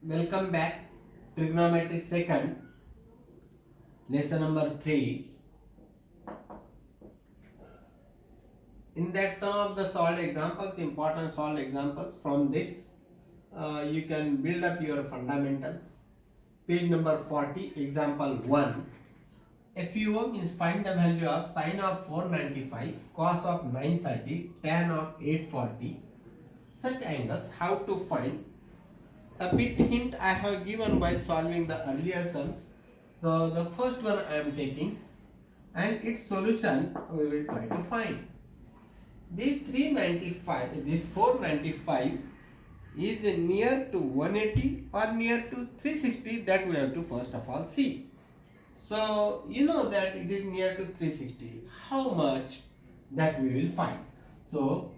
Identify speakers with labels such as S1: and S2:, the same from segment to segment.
S1: Welcome back. Trigonometry second, lesson number 3. In that some of the solved examples, important solved examples from this, you can build up your fundamentals. Page number 40, example 1. FUO means find the value of sine of 495, cos of 930, tan of 840. Such angles, how to find? A bit hint I have given while solving the earlier sums. So the first one I am taking and its solution we will try to find. This 395, this 495 is near to 180 or near to 360, that we have to first of all see. So you know that it is near to 360. How much, that we will find. So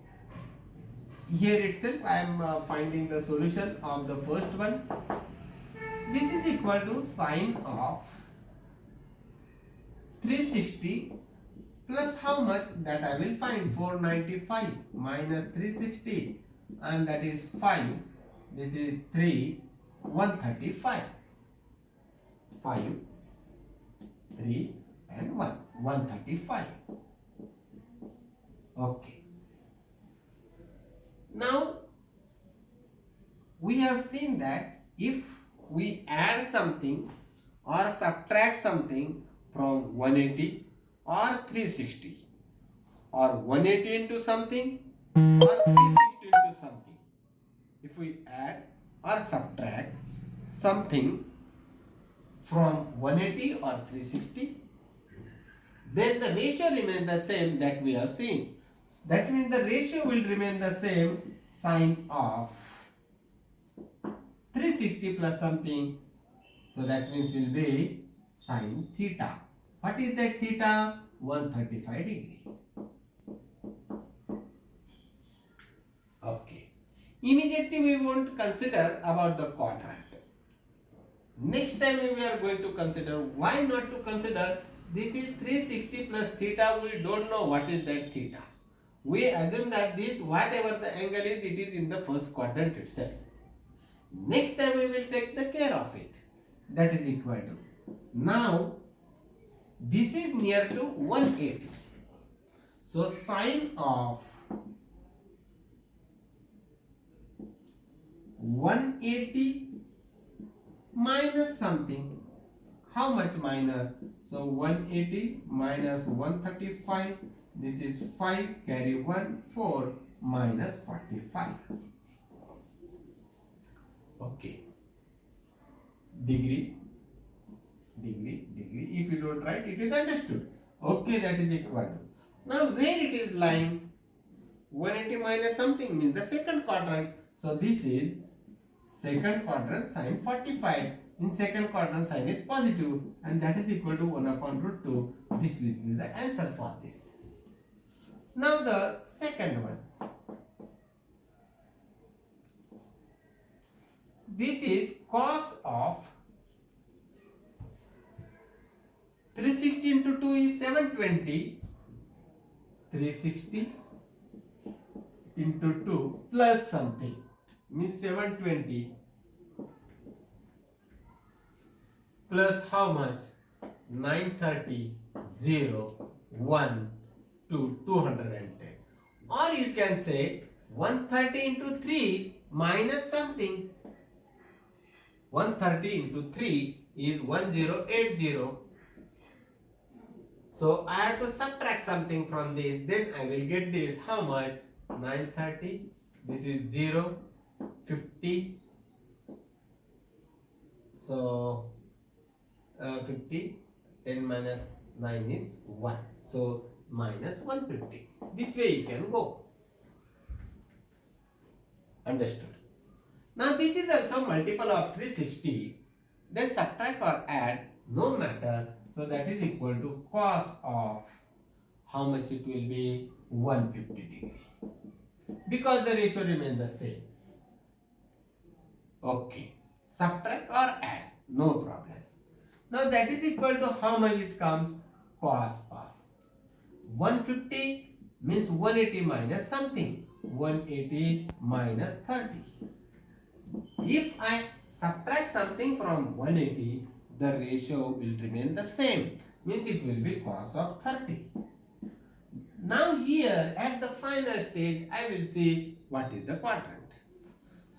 S1: here itself I am finding the solution of the first one. This is equal to sine of 360 plus how much, that I will find. 495 minus 360, and that is 5. This is 3, 135. 5, 3 and 1, 135. Okay. Now we have seen that if we add something or subtract something from 180 or 360, or 180 into something or 360 into something, if we add or subtract something from 180 or 360, then the ratio remains the same that we have seen. That means the ratio will remain the same, sine of 360 plus something. So that means will be sine theta. What is that theta? 135 degree. Okay. Immediately we won't consider about the quadrant. Next time we are going to consider. Why not to consider? This is 360 plus theta. We don't know what is that theta. We assume that this, whatever the angle is, it is in the first quadrant itself. Next time we will take the care of it. That is equal to. Now this is near to 180. So sine of 180 minus something. How much minus? So 180 minus 135. This is 5, carry 1, 4 minus 45. Okay. Degree. If you don't write, it is understood. Okay, that is equal to. Now where it is lying? 180 minus something means the second quadrant. So this is second quadrant sine 45. In second quadrant sine is positive, and that is equal to 1 upon root 2. This will be the answer for this. Now the second one. This is cos of 360 into 2 is 720. 360 into 2 plus something means 720 plus how much? 930, 0, 1 to 210. Or you can say 130 into 3 minus something. 130 into 3 is 1080. So I have to subtract something from this, then I will get this. How much? 930. This is 0, 50. So 50, 10 minus 9 is 1. So minus 150. This way you can go. Understood. Now this is also multiple of 360. Then subtract or add, no matter. So that is equal to cos of, how much it will be? 150 degree. Because the ratio remains the same. Okay. Subtract or add, no problem. Now that is equal to how much it comes? Cos of 150 means 180 minus something. 180 minus 30. If I subtract something from 180, the ratio will remain the same. Means it will be cos of 30. Now here at the final stage, I will see what is the quadrant.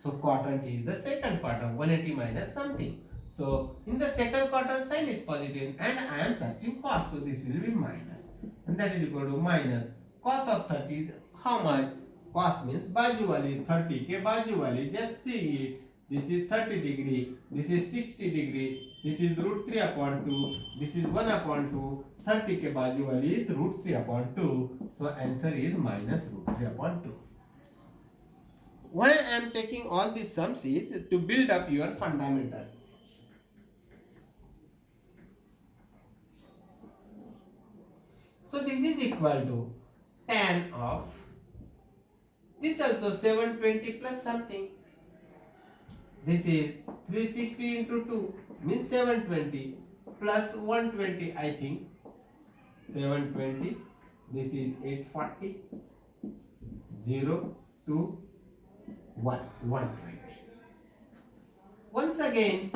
S1: So quadrant is the second quadrant, 180 minus something. So in the second quadrant, sign is positive and I am searching cos. So this will be minus. And that is equal to minus cos of 30. How much? Cos means बाजू वाली 30 के बाजू वाली. Just see it. This is 30 degree. This is 60 degree. This is root 3 upon 2. This is 1 upon 2. 30 के बाजू वाली is root 3 upon 2. So answer is minus root 3 upon 2. Why I am taking all these sums is to build up your fundamentals. So this is equal to tan of this also 720 plus something. This is 360 into 2 means 720 plus 120 I think. 720. This is 840. 0 to 120. Once again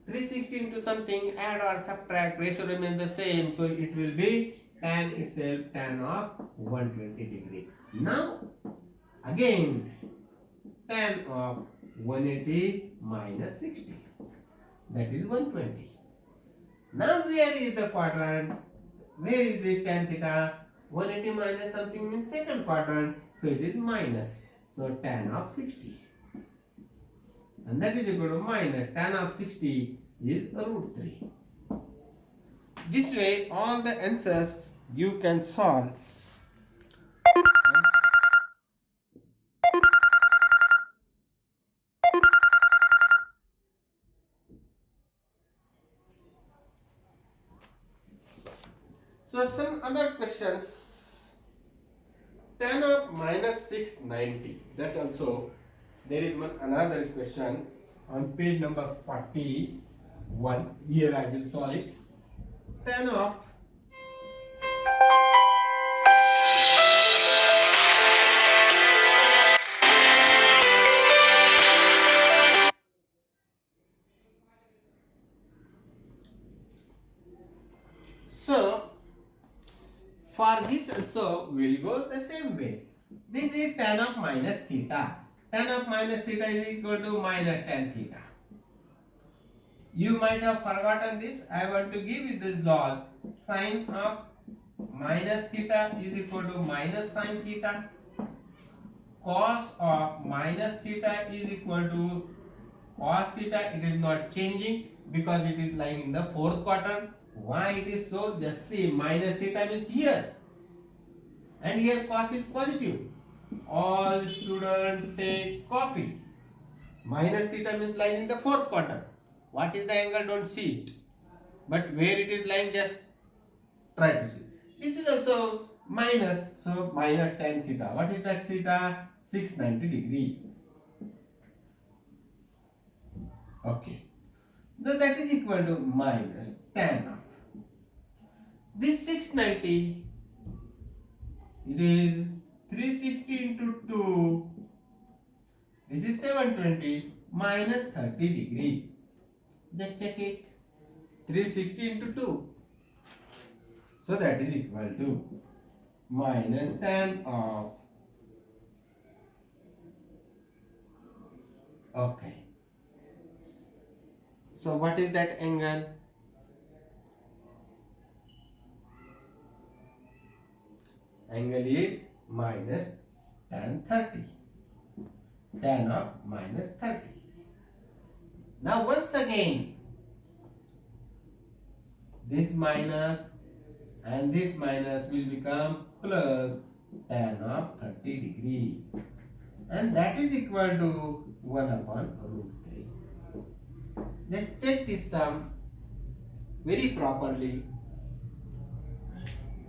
S1: 360 into something, add or subtract, ratio remains the same, so it will be tan itself, tan of 120 degree. Now again tan of 180 minus 60, that is 120. Now where is the quadrant? Where is this tan theta? 180 minus something means second quadrant, so it is minus. So tan of 60, and that is equal to minus tan of 60 is root 3. This way all the answers you can solve. So some other questions. Tan of minus 690. That also there is one another question on page number 41. Here I will solve it. Tan of for this also we will go the same way. This is tan of minus theta. Tan of minus theta is equal to minus tan theta. You might have forgotten this. I want to give you this law. Sin of minus theta is equal to minus sin theta. Cos of minus theta is equal to cos theta. It is not changing because it is lying in the fourth quadrant. Why it is so? Just see, minus theta means here, and here cos is positive. All students take coffee. Minus theta means lying in the fourth quadrant. What is the angle? Don't see it, but where it is lying, just try to see. This is also minus, so minus tan theta. What is that theta? 690 degree. Okay, so that is equal to minus tan of this 690, it is 360 into 2, this is 720 minus 30 degree. Just check it. 360 into 2. So that is equal to minus tan of, okay. So what is that angle? Angle is minus tan 30. Tan of minus 30. Now once again, this minus and this minus will become plus tan of 30 degree. And that is equal to 1 upon root 3. Let's check this sum very properly.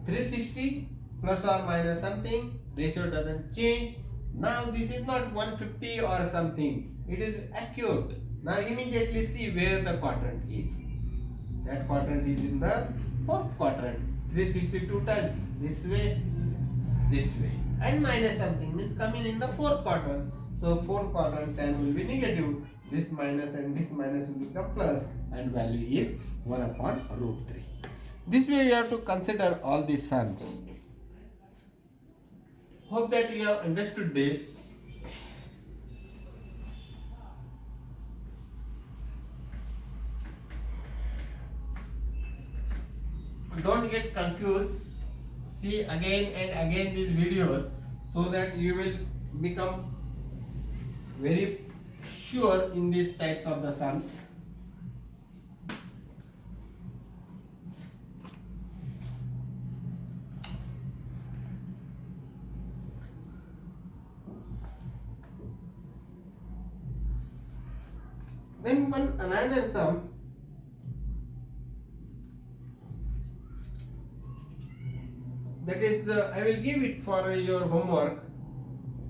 S1: 360 plus or minus something, ratio doesn't change. Now this is not 150 or something, it is acute. Now immediately see where the quadrant is. That quadrant is in the fourth quadrant. 362 times this way, and minus something means coming in the fourth quadrant. So fourth quadrant tan will be negative. this minus and this minus will become plus, and value is 1 upon root 3. This way you have to consider all these sums. Hope that you have understood this. Don't get confused. See again and again these videos so that you will become very sure in these types of the sums. Then one another sum, that is I will give it for your homework.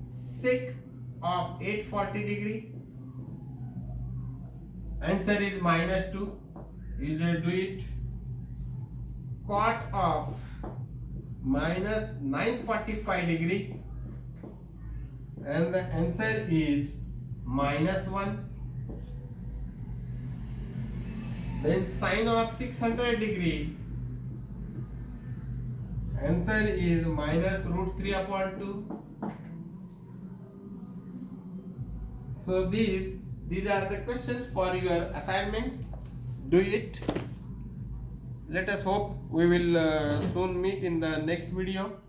S1: Sec of 840 degree, answer is minus 2. You just do it. Cot of minus 945 degree, and the answer is minus 1. Then sine of 600 degree, answer is minus root 3 upon 2. So these are the questions for your assignment. Do it. Let us hope we will soon meet in the next video.